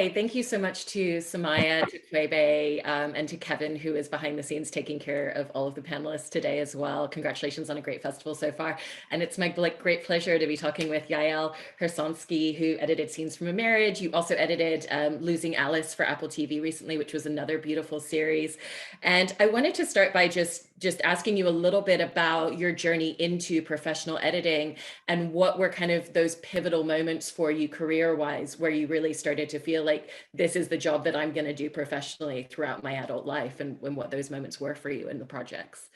Hi, thank you so much to Samaya, to Kwebe, and to Kevin, who is behind the scenes taking care of all of the panelists today as well. Congratulations on a great festival so far. And it's my great pleasure to be talking with Yael Hersonski, who edited Scenes from a Marriage. You also edited Losing Alice for Apple TV recently, which was another beautiful series. And I wanted to start by just asking you a little bit about your journey into professional editing and what were kind of those pivotal moments for you career-wise, where you really started to feel like this is the job that I'm going to do professionally throughout my adult life, and what those moments were for you in the projects.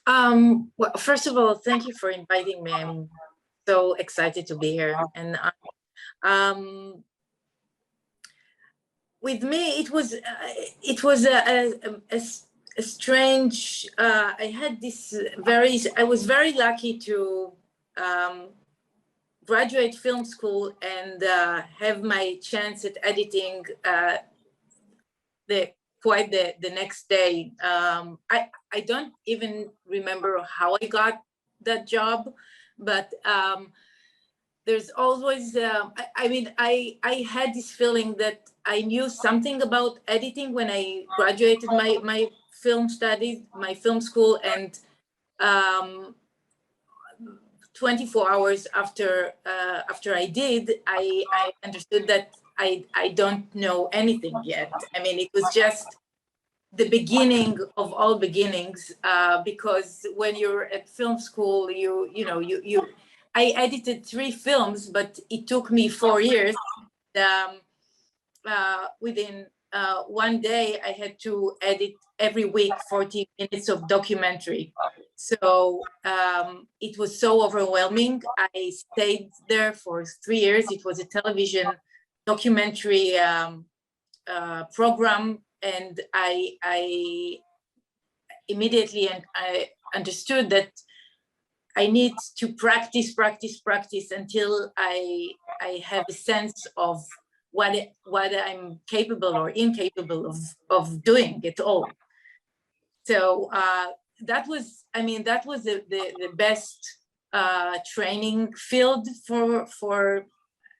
Well, first of all, thank you for inviting me. I'm so excited to be here. And with me, it was a strange. I had this I was very lucky to graduate film school and have my chance at editing the next day. I don't even remember how I got that job, but there's always, I had this feeling that I knew something about editing when I graduated my film studies, my film school, and 24 hours after I did, I understood that I don't know anything yet. I mean, it was just the beginning of all beginnings, because when you're at film school, I edited 3 films, but it took me 4 years. Within 1 day, I had to edit every week 40 minutes of documentary. So it was so overwhelming. I stayed there for 3 years. It was a television documentary program, and I immediately I understood that I need to practice until I have a sense of what I'm capable or incapable of doing at all. So that was the best training field for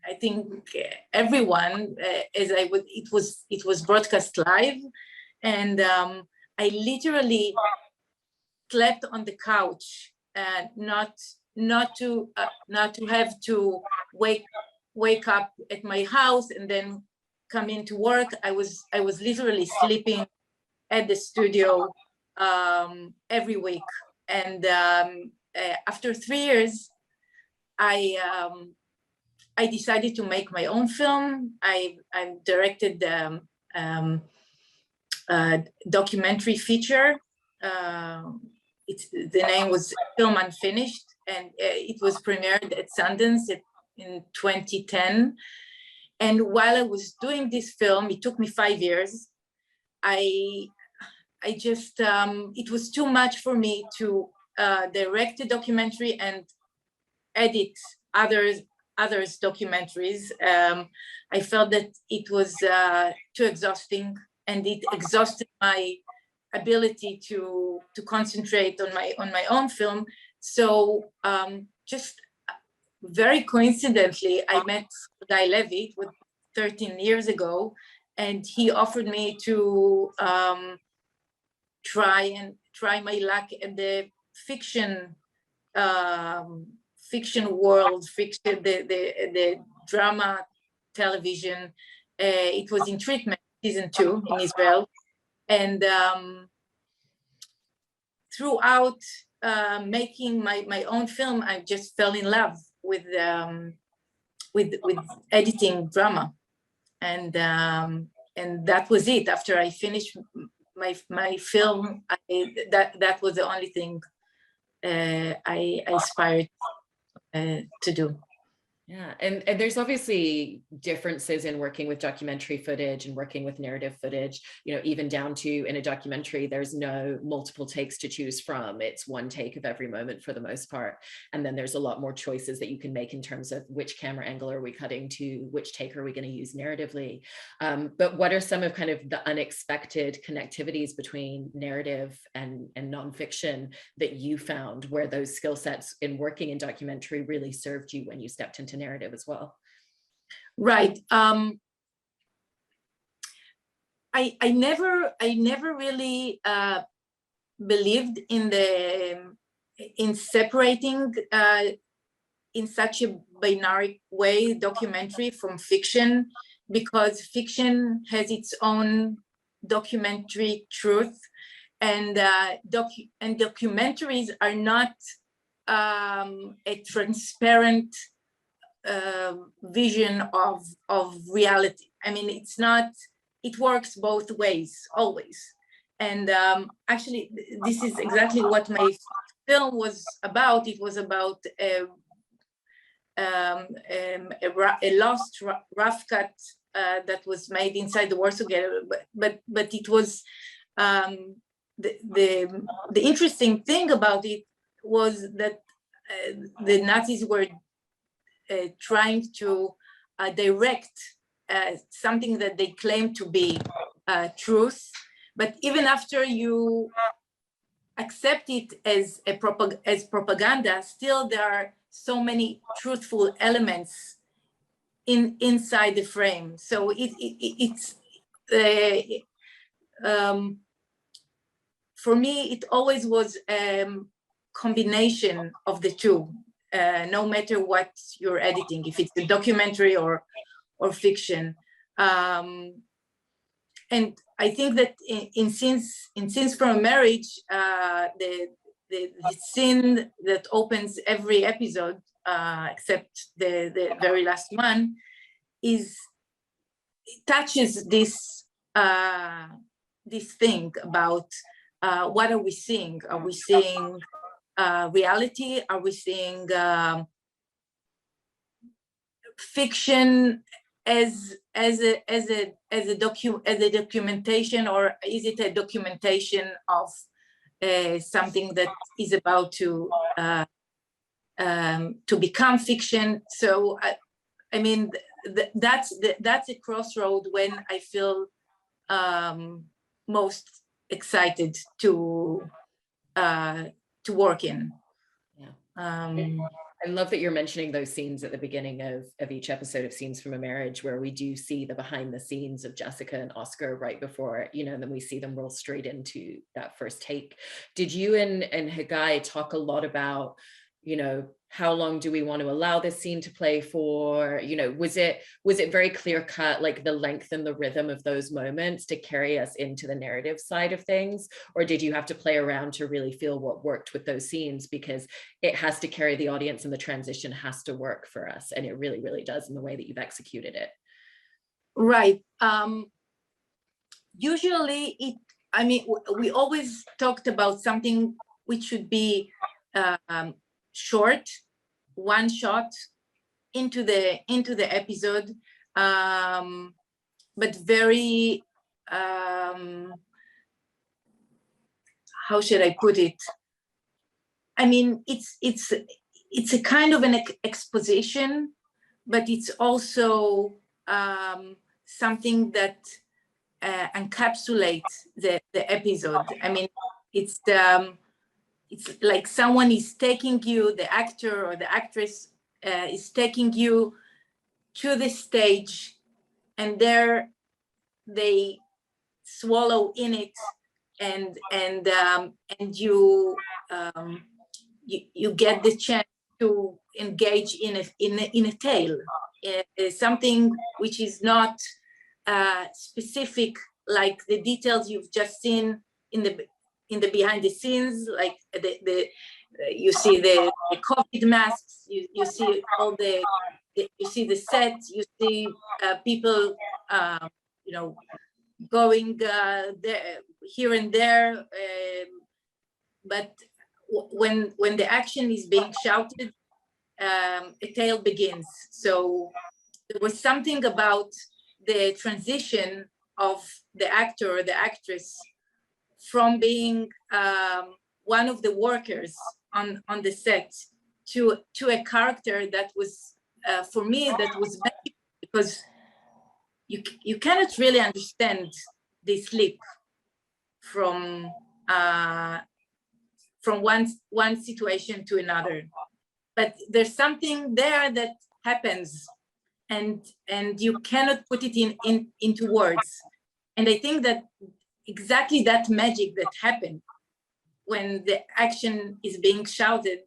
I think everyone. It was broadcast live, and I literally slept on the couch, not to have to wake up at my house and then come into work. I was literally sleeping at the studio every week. And after 3 years, I decided to make my own film. I directed the documentary feature. The name was Film Unfinished, and it was premiered at Sundance in 2010. And while I was doing this film, it took me 5 years. I just, it was too much for me to direct a documentary and edit others' documentaries. I felt that it was too exhausting, and it exhausted my ability to concentrate on my own film. So just very coincidentally, I met Guy Levy 13 years ago, and he offered me to try my luck at the fiction world, the drama television. It was in treatment, season 2 in Israel. And throughout making my own film, I just fell in love with editing drama, and that was it. After I finished my film, that was the only thing I aspired to do. Yeah, and there's obviously differences in working with documentary footage and working with narrative footage, even down to, in a documentary, there's no multiple takes to choose from. It's one take of every moment for the most part. And then there's a lot more choices that you can make in terms of which camera angle are we cutting to, which take are we going to use narratively. But what are some of kind of the unexpected connectivities between narrative and nonfiction that you found, where those skill sets in working in documentary really served you when you stepped into narrative as well? Right. I never really believed in separating in such a binary way documentary from fiction, because fiction has its own documentary truth, and documentaries are not a transparent vision of reality. I mean, it's not, it works both ways, always. And actually, this is exactly what my film was about. It was about a lost rough cut that was made inside the Warsaw Ghetto, but it was the interesting thing about it was that the Nazis were trying to direct something that they claimed to be truth, but even after you accept it as propaganda, still there are so many truthful elements inside the frame. So it's for me, it always was combination of the two, no matter what you're editing, if it's a documentary or fiction. And I think that in Scenes from a Marriage, the scene that opens every episode, except the very last one, touches this this thing about what are we seeing? Are we seeing reality? Are we seeing fiction as a documentation, or is it a documentation of something that is about to become fiction? So I mean, that's a crossroad when I feel most excited to work in. Yeah. I love that you're mentioning those scenes at the beginning of each episode of Scenes from a Marriage, where we do see the behind the scenes of Jessica and Oscar right before, and then we see them roll straight into that first take. Did you and Hagai talk a lot about, how long do we want to allow this scene to play for? Was it very clear cut, like the length and the rhythm of those moments to carry us into the narrative side of things? Or did you have to play around to really feel what worked with those scenes? Because it has to carry the audience and the transition has to work for us. And it really, really does in the way that you've executed it. Right. Usually we always talked about something which should be short, one shot into the episode, but very how should I put it? I mean, it's a kind of an exposition, but it's also something that encapsulates the episode. I mean, it's like someone is taking you, the actor or the actress is taking you to the stage, and there they swallow in it, and you get the chance to engage in a tale, something which is not specific, like the details you've just seen in the behind the scenes, like you see the COVID masks, you see all you see the set, you see people, going there, here and there, but when the action is being shouted, a tale begins. So there was something about the transition of the actor or the actress from being one of the workers on the set to a character that was, for me, that was magic, because you cannot really understand this leap from one situation to another, but there's something there that happens, and you cannot put it into words. And I think that exactly that magic that happened when the action is being shouted,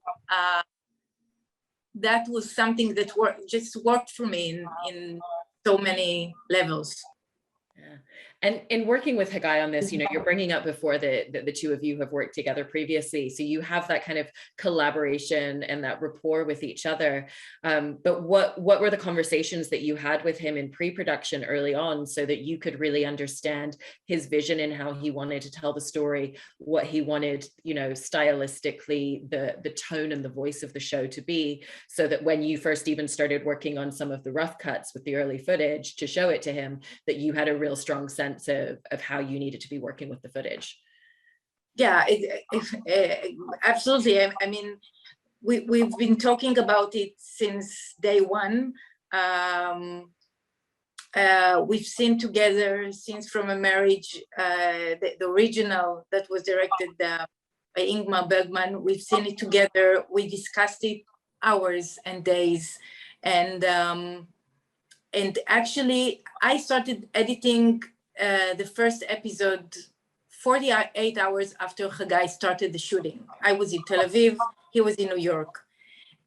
that was something that just worked for me in so many levels. Yeah. And in working with Hagai on this, you're bringing up before that the two of you have worked together previously. So you have that kind of collaboration and that rapport with each other. But what were the conversations that you had with him in pre-production early on so that you could really understand his vision and how he wanted to tell the story, what he wanted, stylistically, the tone and the voice of the show to be, so that when you first even started working on some of the rough cuts with the early footage to show it to him, that you had a real strong sense of how you needed to be working with the footage? Yeah, absolutely. I mean, we've been talking about it since day one. We've seen together Scenes from a Marriage, the original that was directed by Ingmar Bergman. We've seen it together. We discussed it hours and days. And actually, I started editing the first episode 48 hours after Hagai started the shooting. I was in Tel Aviv, he was in New York.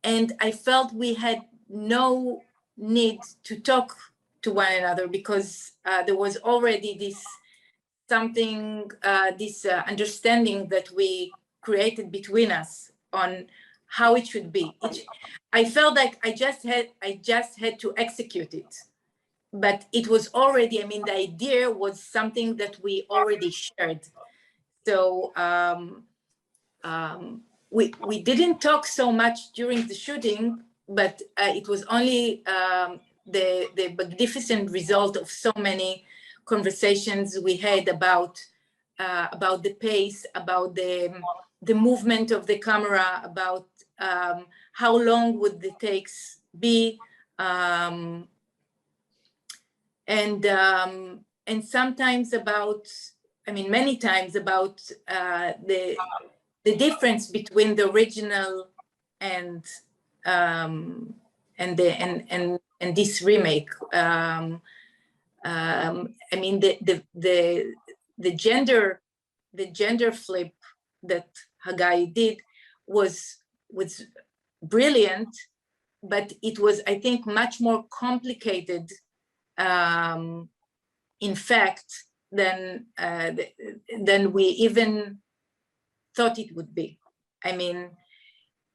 And I felt we had no need to talk to one another because there was already this understanding that we created between us on how it should be. I felt like I just had to execute it. But it was already, the idea was something that we already shared. So we didn't talk so much during the shooting, but it was only the magnificent result of so many conversations we had about the pace, about the movement of the camera, about how long would the takes be. And sometimes many times about the difference between the original and this remake. The gender flip that Hagai did was brilliant, but it was, I think, much more complicated in fact than we even thought it would be.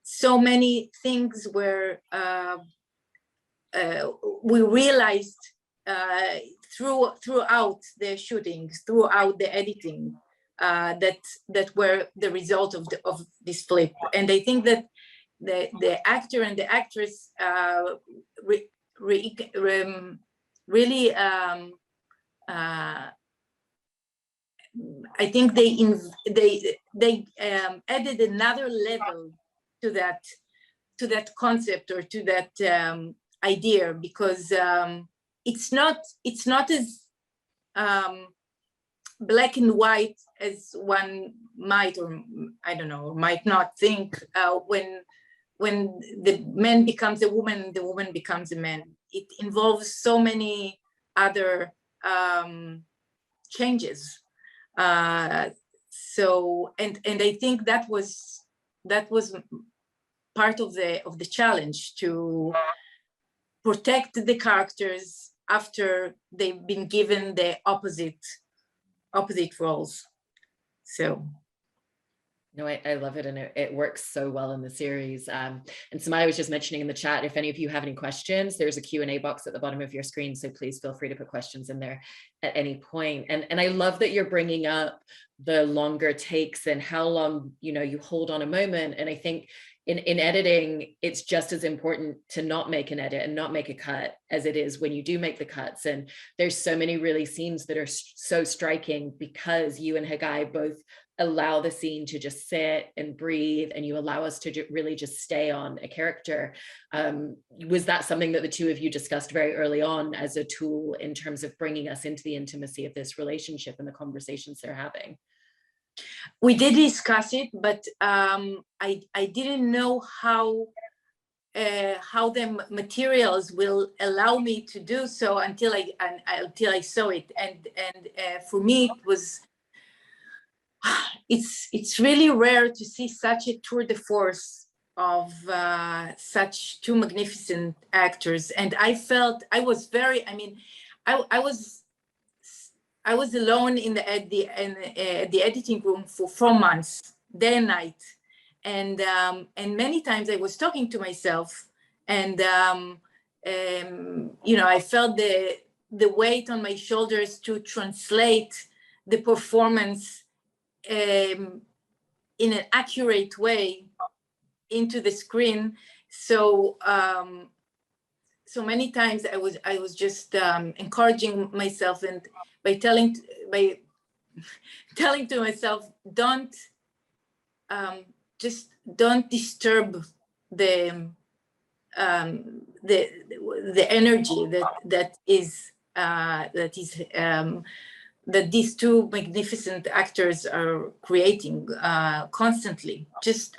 So many things were we realized throughout the shootings, throughout the editing, that were the result of this flip. And I think that the actor and the actress really, I think they added another level to that concept or to that idea, because it's not as black and white as one might, or I don't know, might not think when the man becomes a woman, the woman becomes a man. It involves so many other changes. So I think that was part of the challenge, to protect the characters after they've been given the opposite roles. So. No, I love it, and it works so well in the series. And Samaya was just mentioning in the chat, if any of you have any questions, there's a Q&A box at the bottom of your screen, so please feel free to put questions in there at any point. And I love that you're bringing up the longer takes and how long, you hold on a moment. And I think in editing, it's just as important to not make an edit and not make a cut as it is when you do make the cuts. And there's so many really scenes that are so striking because you and Hagai both allow the scene to just sit and breathe, and you allow us to really just stay on a character. Was that something that the two of you discussed very early on as a tool in terms of bringing us into the intimacy of this relationship and the conversations they're having? We did discuss it, but I didn't know how how the materials will allow me to do so until I saw it. And for me, it was, it's really rare to see such a tour de force of such two magnificent actors. And I felt I was very, I mean, I was alone at the editing room for 4 months, day and night. And many times I was talking to myself, and you know, I felt the weight on my shoulders to translate the performance in an accurate way into the screen. So so many times I was just encouraging myself, and by telling to myself, don't just don't disturb the energy that these two magnificent actors are creating constantly. Just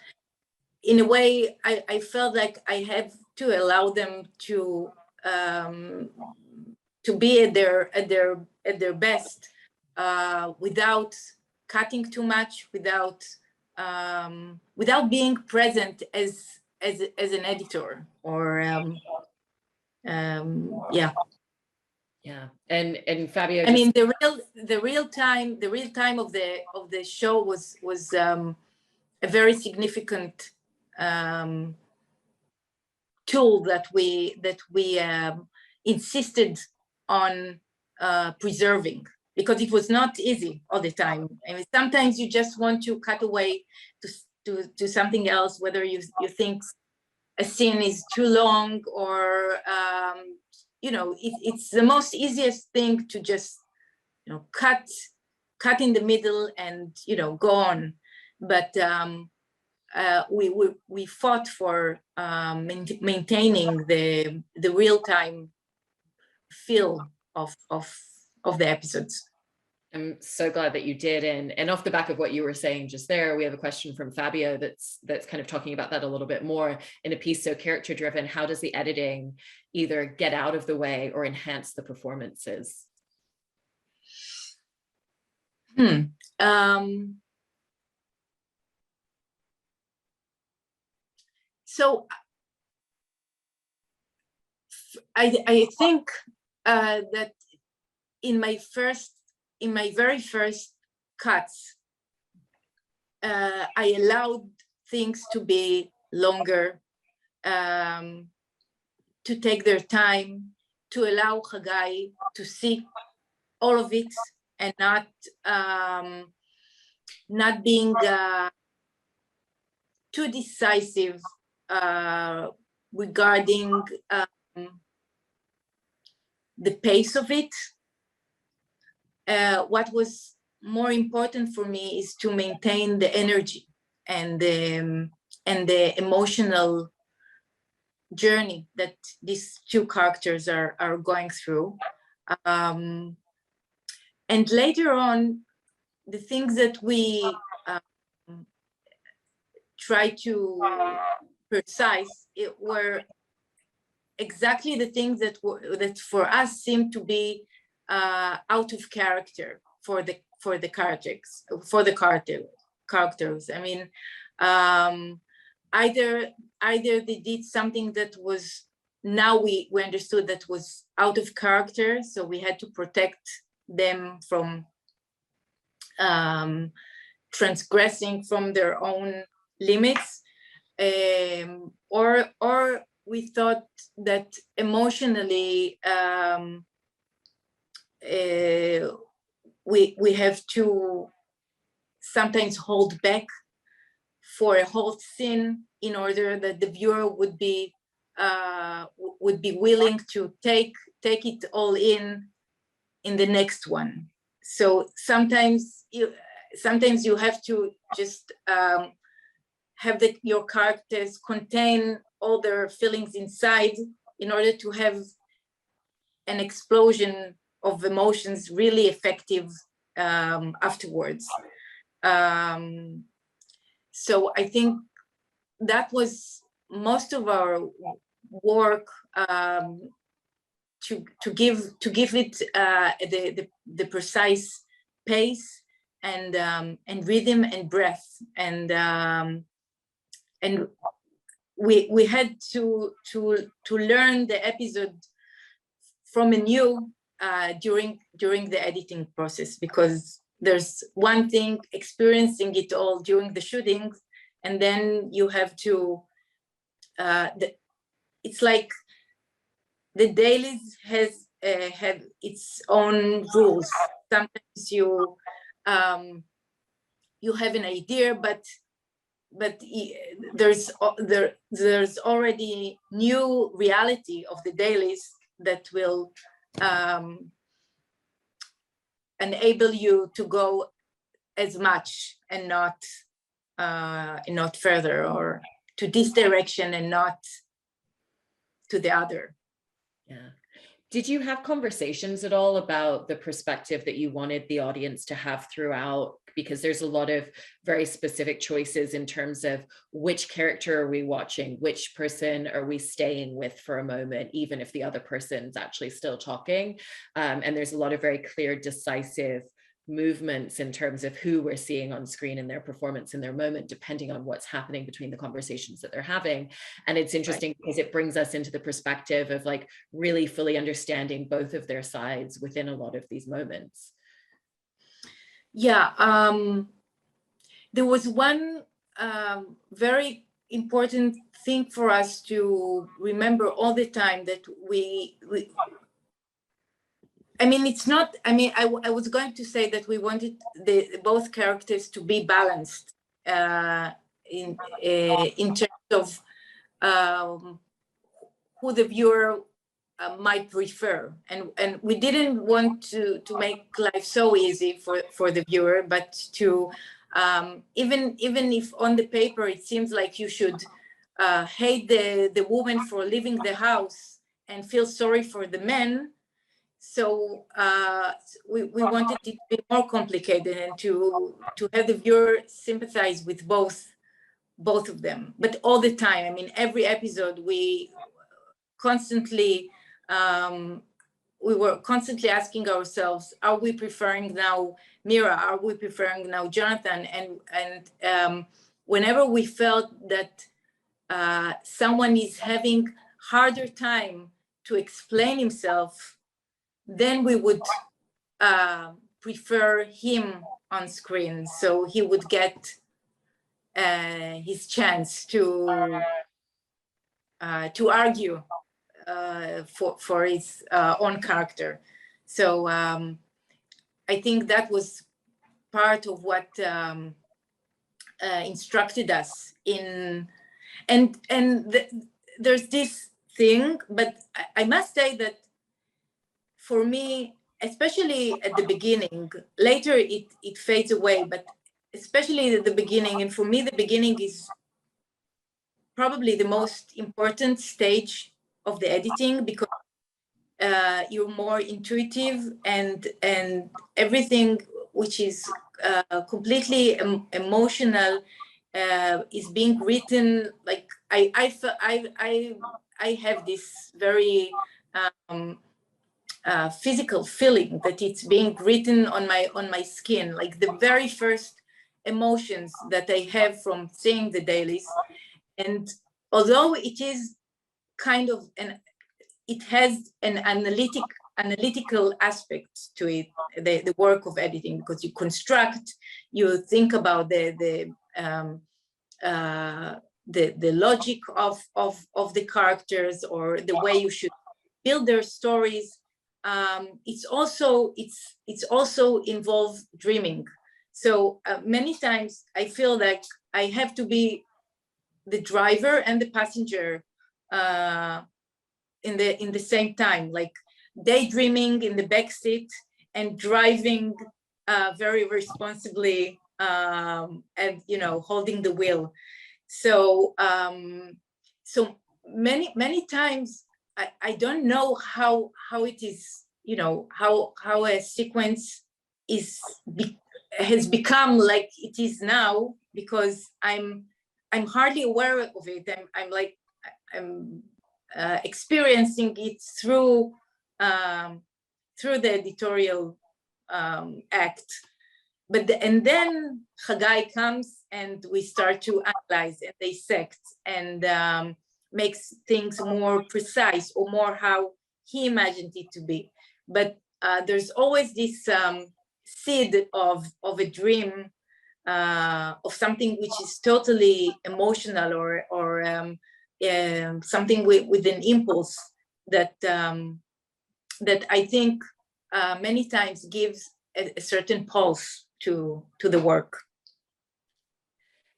in a way, I felt like I have to allow them to be at their best, without cutting too much, without being present as an editor, or yeah. Yeah, and Fabio, I mean, the real time of the show was a very significant tool that we insisted on preserving, because it was not easy all the time. I mean, sometimes you just want to cut away to something else, whether you think a scene is too long, or you know, it's the most easiest thing to just, you know, cut in the middle and, you know, go on. But we fought for maintaining the real-time feel of the episodes. I'm so glad that you did. And off the back of what you were saying just there, we have a question from Fabio that's kind of talking about that a little bit more. In a piece so character driven, how does the editing either get out of the way or enhance the performances? So I think that in my very first cuts, I allowed things to be longer, to take their time, to allow Chagai to see all of it, and not being too decisive regarding the pace of it. What was more important for me is to maintain the energy and the emotional journey that these two characters are going through. And later on, the things that we try to precise, it were exactly the things that for us seemed to be out of character for the characters. I mean, either they did something that was, now we understood that was out of character, so we had to protect them from transgressing from their own limits, or we thought that emotionally we have to sometimes hold back for a whole scene in order that the viewer would be willing to take it all in the next one. So sometimes you have to just have your characters contain all their feelings inside in order to have an explosion of emotions really effective afterwards. So I think that was most of our work to give it the precise pace and rhythm and breath, and we had to learn the episode from anew during the editing process, because there's one thing experiencing it all during the shooting, and then you have to it's like the dailies have its own rules. Sometimes you have an idea, but there's already new reality of the dailies that will enable you to go as much and not further, or to this direction and not to the other. Yeah. Did you have conversations at all about the perspective that you wanted the audience to have throughout? Because there's a lot of very specific choices in terms of which character are we watching, which person are we staying with for a moment, even if the other person's actually still talking. And there's a lot of very clear, decisive movements in terms of who we're seeing on screen in their performance in their moment, depending on what's happening between the conversations that they're having. And it's interesting because it brings us into the perspective of like really fully understanding both of their sides within a lot of these moments. Yeah, there was one very important thing for us to remember all the time, that I mean, it's not, I mean, I was going to say that we wanted both characters to be balanced in terms of who the viewer might prefer. And we didn't want to make life so easy for the viewer, but to, even if on the paper it seems like you should hate the woman for leaving the house and feel sorry for the men. So we wanted it to be more complicated and to have the viewer sympathize with both of them, but all the time. I mean, every episode we were constantly asking ourselves, are we preferring now Mira? Are we preferring now Jonathan? And whenever we felt that someone is having harder time to explain himself, then we would prefer him on screen, so he would get his chance to argue for his own character. So I think that was part of what instructed us in, and there's this thing, but I must say that for me, especially at the beginning, later it fades away, but especially at the beginning, and for me the beginning is probably the most important stage of the editing, because you're more intuitive, and everything which is completely emotional is being written. Like I have this very physical feeling that it's being written on my skin, like the very first emotions that I have from seeing the dailies. And although it is kind of it has an analytical aspect to it, the work of editing, because you construct, you think about the logic of the characters, or the way you should build their stories. It's also involve dreaming. So many times I feel like I have to be the driver and the passenger in the same time, like daydreaming in the back seat and driving very responsibly, and holding the wheel. So so many times I don't know how it is, how a sequence has become like it is now, because I'm hardly aware of it. I'm like experiencing it through the editorial act. And then Hagai comes and we start to analyze and dissect and makes things more precise or more how he imagined it to be. But there's always this seed of a dream, of something which is totally emotional or something with an impulse that I think many times gives a certain pulse to the work.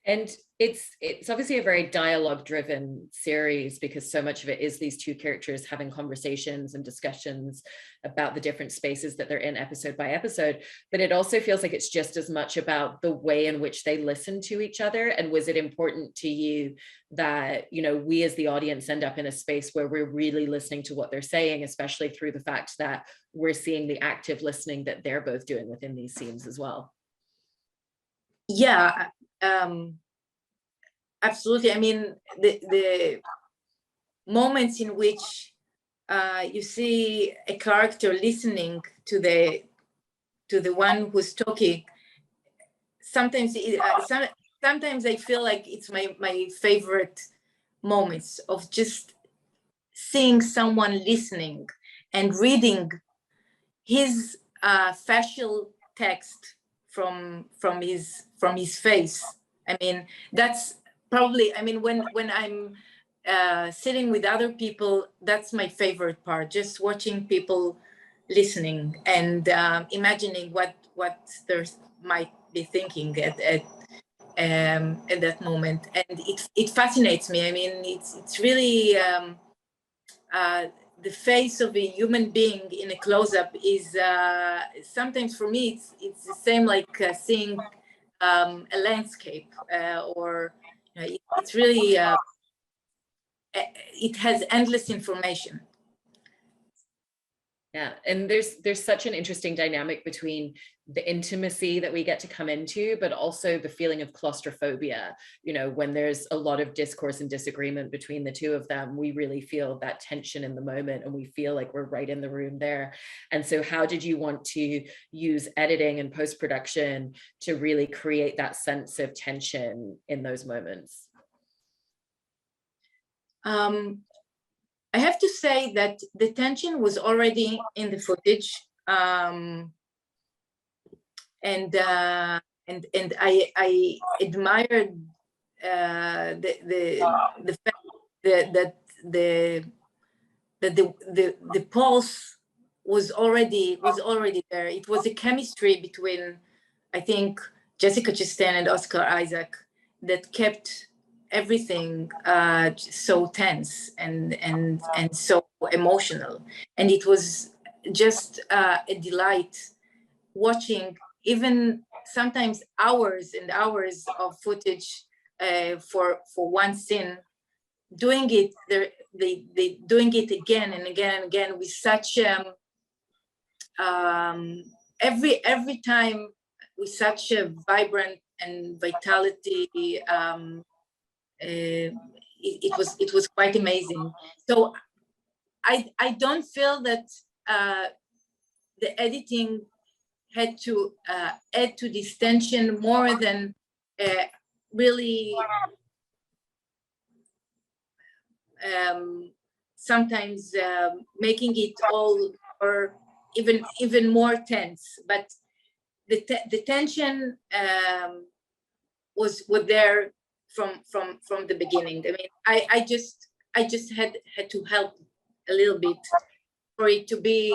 And it's obviously a very dialogue-driven series, because so much of it is these two characters having conversations and discussions about the different spaces that they're in episode by episode. But it also feels like it's just as much about the way in which they listen to each other. And was it important to you that, you know, we as the audience end up in a space where we're really listening to what they're saying, especially through the fact that we're seeing the active listening that they're both doing within these scenes as well? Yeah. Absolutely. I mean, the moments in which you see a character listening to the one who's talking, sometimes I feel like it's my favorite moments of just seeing someone listening and reading his facial text from his face. I mean, that's probably, I mean, when I'm sitting with other people, that's my favorite part, just watching people listening and imagining what they might be thinking at that moment. And it fascinates me. I mean, it's really the face of a human being in a close-up is sometimes for me it's the same like seeing a landscape or it's really it has endless information. Yeah, and there's such an interesting dynamic between the intimacy that we get to come into, but also the feeling of claustrophobia. You know, when there's a lot of discourse and disagreement between the two of them, we really feel that tension in the moment, and we feel like we're right in the room there. And so how did you want to use editing and post-production to really create that sense of tension in those moments? I have to say that the tension was already in the footage, and I admired the fact that the pulse was already there. It was a chemistry between, I think, Jessica Chastain and Oscar Isaac that kept everything so tense and so emotional. And it was just a delight watching even sometimes hours and hours of footage for one scene, doing it they doing it again and again and again with such every time with such a vibrant and vitality. It was quite amazing. So I don't feel that the editing had to add to this tension more than really sometimes making it all or even more tense. But the tension was there from the beginning. I mean, I just had to help a little bit for it to be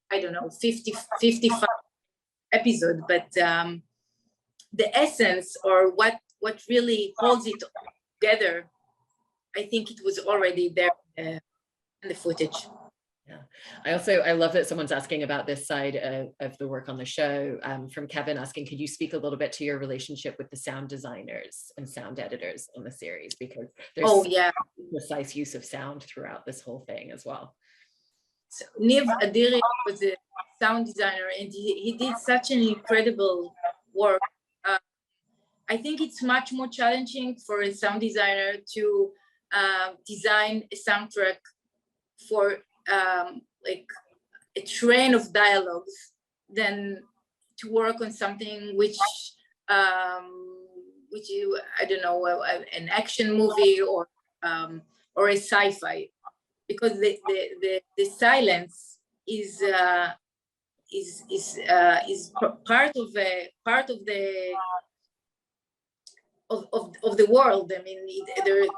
I don't know 55 episode, but the essence or what really holds it together, I think it was already there in the footage. Yeah, I love that someone's asking about this side of the work on the show, from Kevin asking, could you speak a little bit to your relationship with the sound designers and sound editors on the series, because there's precise use of sound throughout this whole thing as well. So Niv Adiri was a sound designer, and he did such an incredible work. I think it's much more challenging for a sound designer to design a soundtrack for like a train of dialogues than to work on something which you, I don't know, an action movie or a sci-fi, because the silence is part of the world. I mean, there are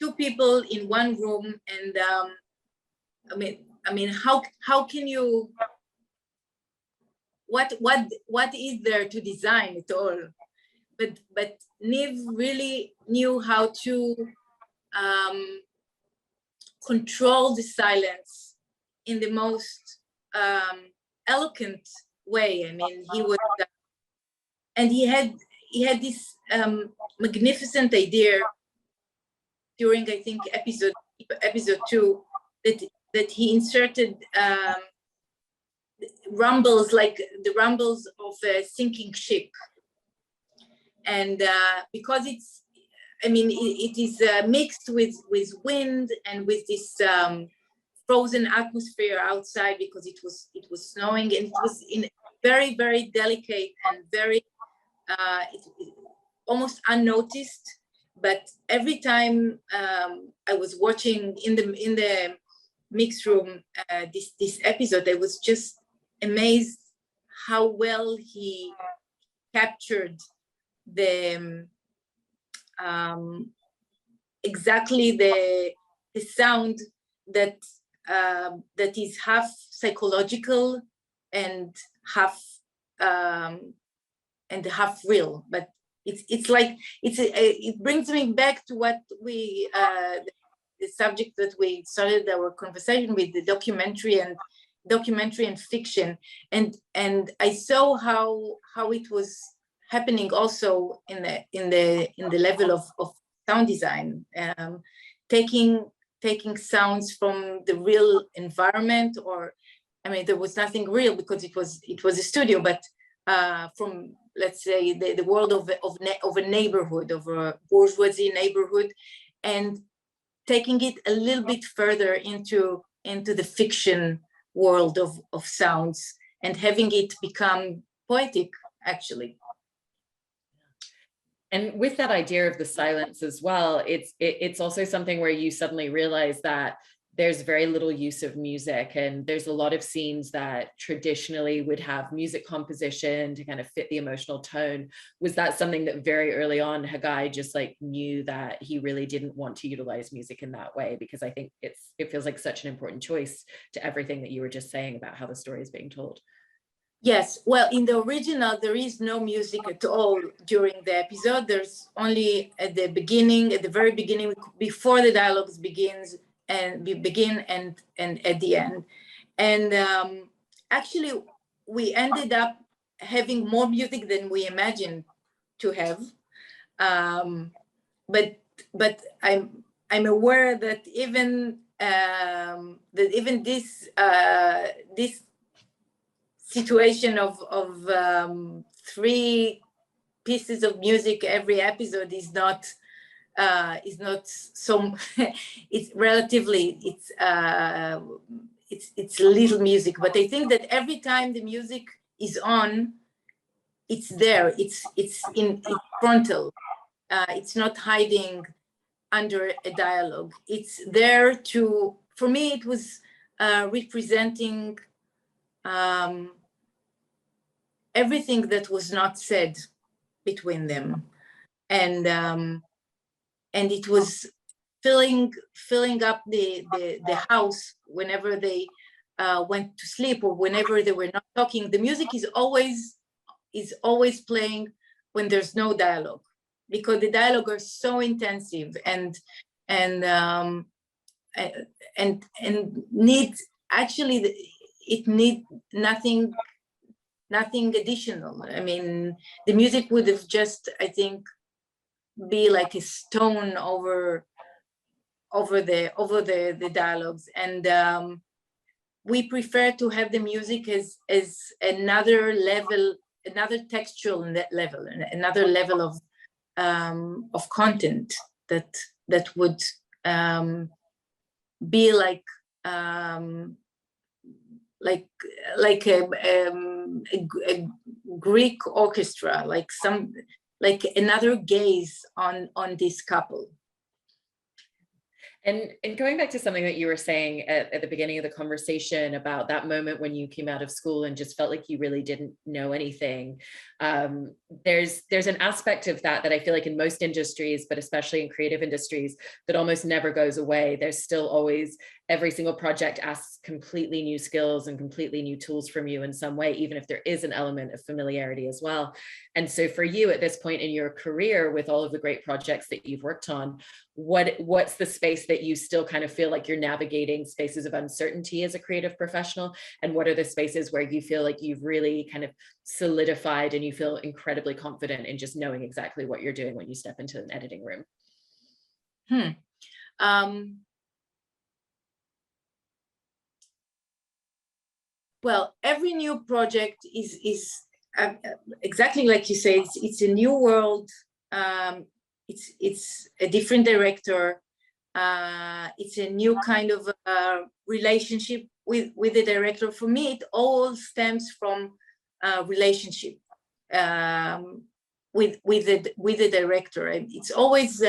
two people in one room, and I mean, how can you? What is there to design at all? But Niv really knew how to control the silence in the most eloquent way. I mean, he was, and he had this magnificent idea during, I think, episode 2, that he inserted rumbles, like the rumbles of a sinking ship. And because it's, I mean, it is mixed with wind and with this frozen atmosphere outside, because it was snowing, and it was in very, very delicate and very almost unnoticed. But every time I was watching in the mix room this episode, I was just amazed how well he captured the exactly the sound that is half psychological and half real. But it's like it brings me back to what we the subject that we started our conversation with, the documentary and fiction, and I saw how it was happening also in the level of sound design, taking sounds from the real environment, or I mean, there was nothing real because it was a studio, but from, let's say, the world of a neighborhood, of a bourgeoisie neighborhood, and taking it a little bit further into the fiction world of sounds, and having it become poetic, actually. And with that idea of the silence as well, it's also something where you suddenly realize that there's very little use of music, and there's a lot of scenes that traditionally would have music composition to kind of fit the emotional tone. Was that something that very early on Haggai just like knew that he really didn't want to utilize music in that way? Because I think it feels like such an important choice to everything that you were just saying about how the story is being told. Yes, well, in the original, there is no music at all during the episode. There's only at the very beginning, before the dialogues begin and at the end. And actually, we ended up having more music than we imagined to have. But I'm aware that even this situation of 3 pieces of music every episode is not so it's relatively it's little music, but I think that every time the music is on, it's there, it's frontal, it's not hiding under a dialogue. It's there to, for me, it was representing everything that was not said between them, and it was filling up the house whenever they went to sleep, or whenever they were not talking. The music is always playing when there's no dialogue, because the dialogue are so intensive and need, actually it need nothing additional. I mean, the music would have just, I think, be like a stone over the dialogues, and we prefer to have the music as another level, another textual level, another level of content that that would be like a Greek orchestra, like another gaze on this couple. And going back to something that you were saying at the beginning of the conversation about that moment when you came out of school and just felt like you really didn't know anything, there's an aspect of that I feel like in most industries, but especially in creative industries, that almost never goes away. There's still always, every single project asks completely new skills and completely new tools from you in some way, even if there is an element of familiarity as well. And so for you at this point in your career, with all of the great projects that you've worked on, what's the space that you still kind of feel like you're navigating spaces of uncertainty as a creative professional? And what are the spaces where you feel like you've really kind of solidified and you feel incredibly confident in just knowing exactly what you're doing when you step into an editing room? Well, every new project is exactly like you say, it's a new world. It's a different director. It's a new kind of relationship with the director. For me, it all stems from relationship with the director. And it's always,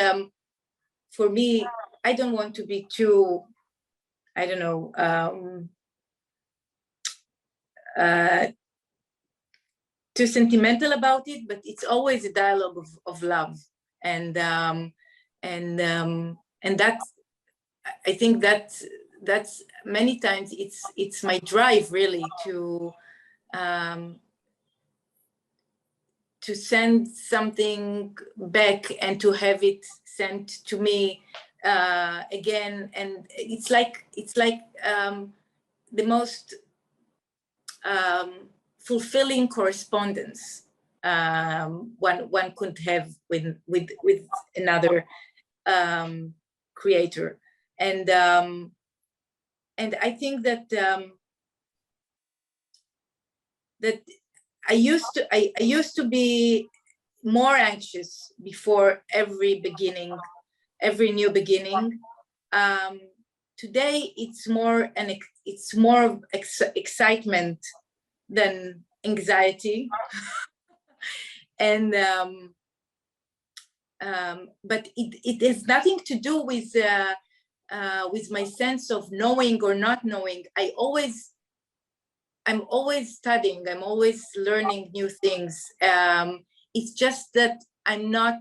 for me, I don't want to be too, I don't know, too sentimental about it, but it's always a dialogue of love, and that's, I think that's many times it's my drive really to send something back and to have it sent to me again, and it's like the most fulfilling correspondence one could have with another creator, and I think that that I used to be more anxious before every new beginning. Today it's more excitement than anxiety, and but it has nothing to do with my sense of knowing or not knowing. I'm always studying. I'm always learning new things. It's just that I'm not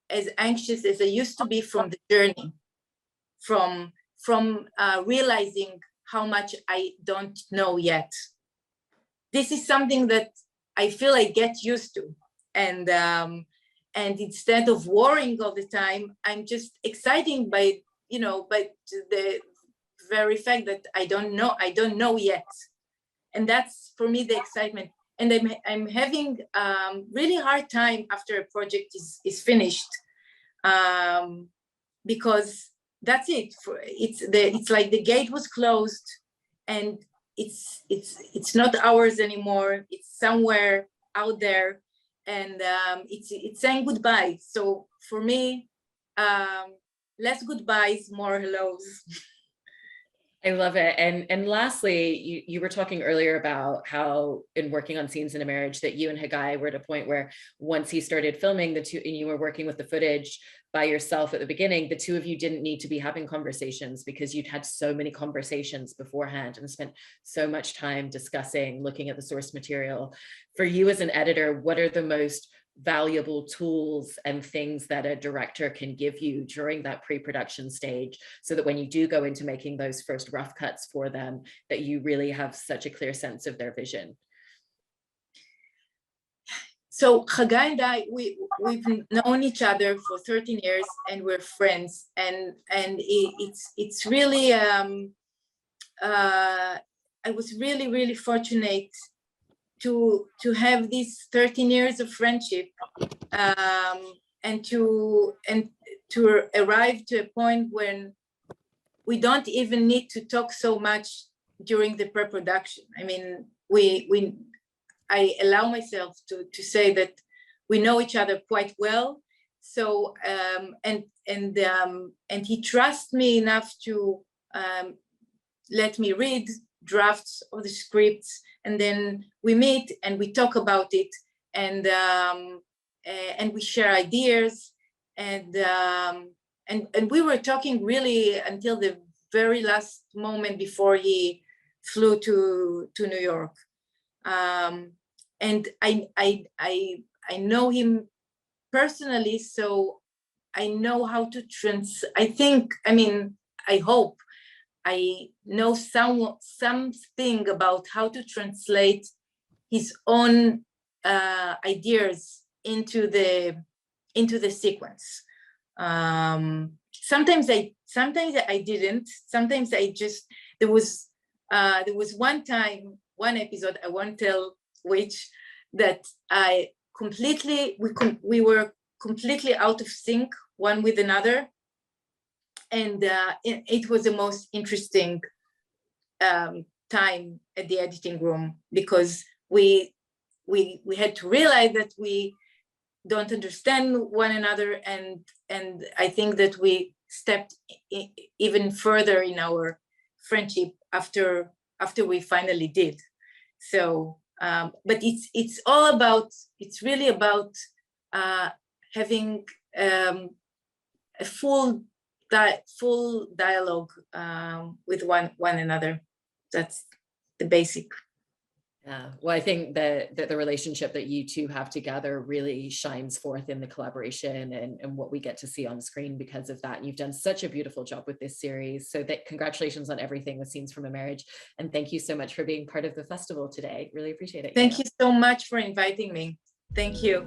as anxious as I used to be from the journey, from realizing how much I don't know yet. This is something that I feel I get used to, and instead of worrying all the time, I'm just excited by the very fact that I don't know yet, and that's for me the excitement. And I'm having really hard time after a project is finished, because that's it. It's like the gate was closed, and it's not ours anymore. It's somewhere out there, and it's saying goodbye. So for me, less goodbyes, more hellos. I love it. And lastly, you were talking earlier about how in working on Scenes in a Marriage that you and Haggai were at a point where once he started filming the two, and you were working with the footage by yourself at the beginning, the two of you didn't need to be having conversations because you'd had so many conversations beforehand and spent so much time discussing, looking at the source material. For you as an editor, what are the most valuable tools and things that a director can give you during that pre-production stage, so that when you do go into making those first rough cuts for them, that you really have such a clear sense of their vision? So Haggai and I, we've known each other for 13 years, and we're friends, and it's really I was really fortunate to have these 13 years of friendship, and to arrive to a point when we don't even need to talk so much during the pre-production. I mean, I allow myself to say that we know each other quite well. So and he trusts me enough to let me read drafts of the scripts, and then we meet and we talk about it, and we share ideas, and we were talking really until the very last moment before he flew to New York. And I know him personally, so I know how to I hope I know something about how to translate his own ideas into the sequence. Sometimes I didn't. Sometimes I just, there was one episode, I won't tell which, that we were completely out of sync one with another, and it was the most interesting time at the editing room, because we had to realize that we don't understand one another, and I think that we stepped even further in our friendship after we finally did. So but it's really about having a full dialogue with one another. That's the basic. Yeah, well, I think that the relationship that you two have together really shines forth in the collaboration and what we get to see on screen because of that. And you've done such a beautiful job with this series. So congratulations on everything with Scenes from a Marriage. And thank you so much for being part of the festival today. Really appreciate it. Thank you so much for inviting me. Thank you.